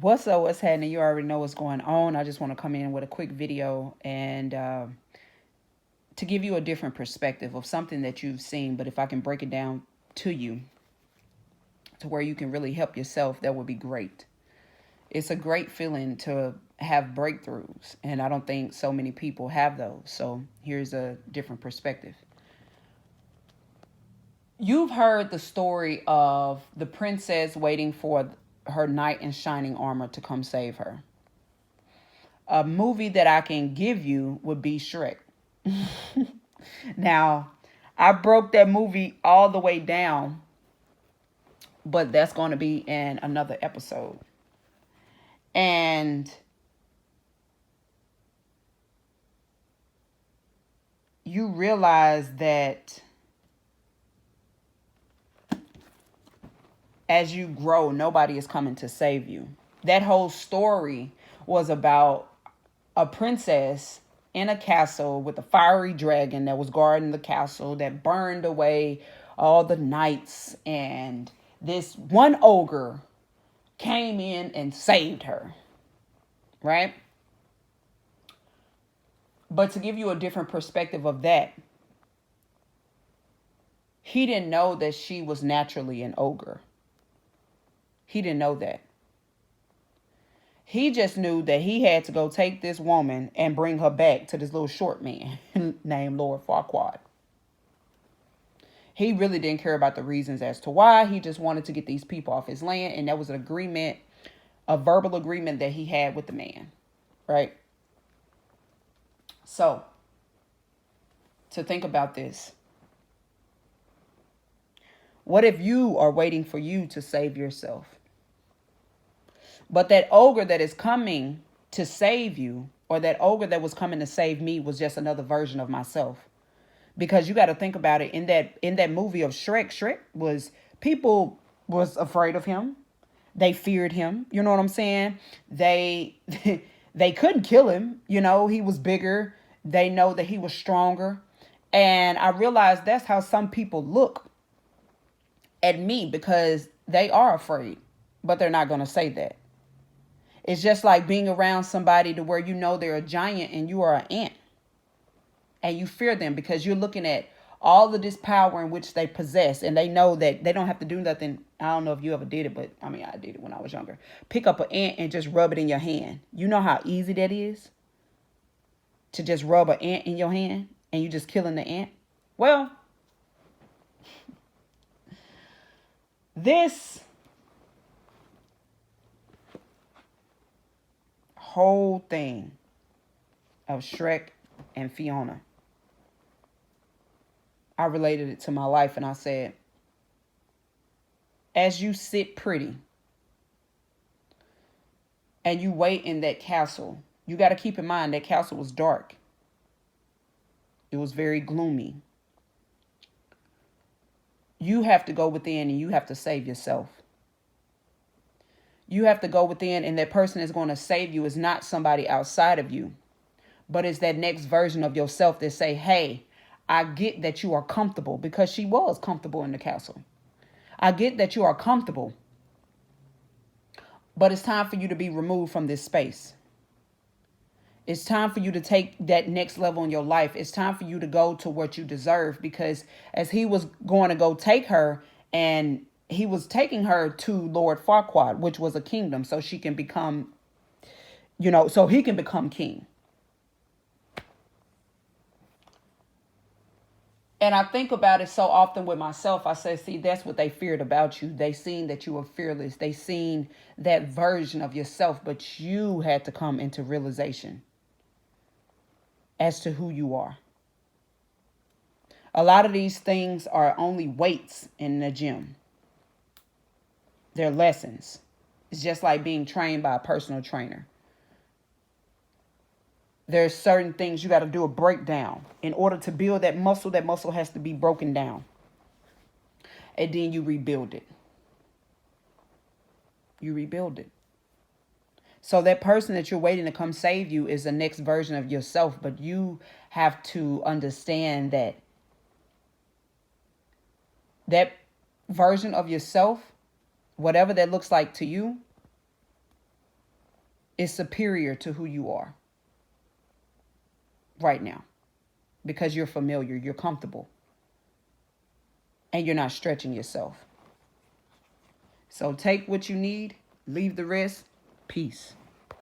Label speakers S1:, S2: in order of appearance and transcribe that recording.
S1: What's up? What's happening? You already know what's going on. I just want to come in with a quick video and to give you a different perspective of something that you've seen. But if I can break it down to you to where you can really help yourself, that would be great. It's a great feeling to have breakthroughs, and I don't think so many people have those. So here's a different perspective. You've heard the story of the princess waiting for her knight in shining armor to come save her. A movie that I can give you would be Shrek. Now, I broke that movie all the way down, but that's going to be in another episode. And you realize that as you grow, nobody is coming to save you. That whole story was about a princess in a castle with a fiery dragon that was guarding the castle that burned away all the knights, and this one ogre came in and saved her, right? But to give you a different perspective of that, he didn't know that she was naturally an ogre. He didn't know that. He just knew that he had to go take this woman and bring her back to this little short man named Lord Farquaad. He really didn't care about the reasons as to why. He just wanted to get these people off his land. And that was an agreement, a verbal agreement that he had with the man, right? So, to think about this, what if you are waiting for you to save yourself? But that ogre that is coming to save you, or that ogre that was coming to save me, was just another version of myself. Because you got to think about it, in that movie of Shrek was, people was afraid of him. They feared him. You know what I'm saying? They they couldn't kill him. You know, he was bigger. They know that he was stronger. And I realized that's how some people look at me, because they are afraid, but they're not going to say that. It's just like being around somebody to where you know they're a giant and you are an ant, and you fear them because you're looking at all of this power in which they possess, and they know that they don't have to do nothing. I don't know if you ever did it, but I mean, I did it when I was younger. Pick up an ant and just rub it in your hand. You know how easy that is to just rub an ant in your hand and you just killing the ant? Well, this whole thing of Shrek and Fiona, I related it to my life, and I said, as you sit pretty and you wait in that castle, you got to keep in mind that castle was dark. It was very gloomy. You have to go within and you have to save yourself. You have to go within, and that person is going to save you is not somebody outside of you, but it's that next version of yourself that say, hey, I get that you are comfortable, because she was comfortable in the castle. I get that you are comfortable, but it's time for you to be removed from this space. It's time for you to take that next level in your life. It's time for you to go to what you deserve, because as he was going to go take her, and he was taking her to Lord Farquaad, which was a kingdom, so she can become, so he can become king. And I think about it so often with myself. I say, see, that's what they feared about you. They seen that you were fearless. They seen that version of yourself, but you had to come into realization as to who you are. A lot of these things are only weights in the gym. They're lessons. It's just like being trained by a personal trainer. There's certain things you got to do a breakdown. In order to build that muscle has to be broken down. And then you rebuild it. You rebuild it. So that person that you're waiting to come save you is the next version of yourself. But you have to understand that that version of yourself, whatever that looks like to you, is superior to who you are right now, because you're familiar, you're comfortable, and you're not stretching yourself. So take what you need, leave the rest. Peace.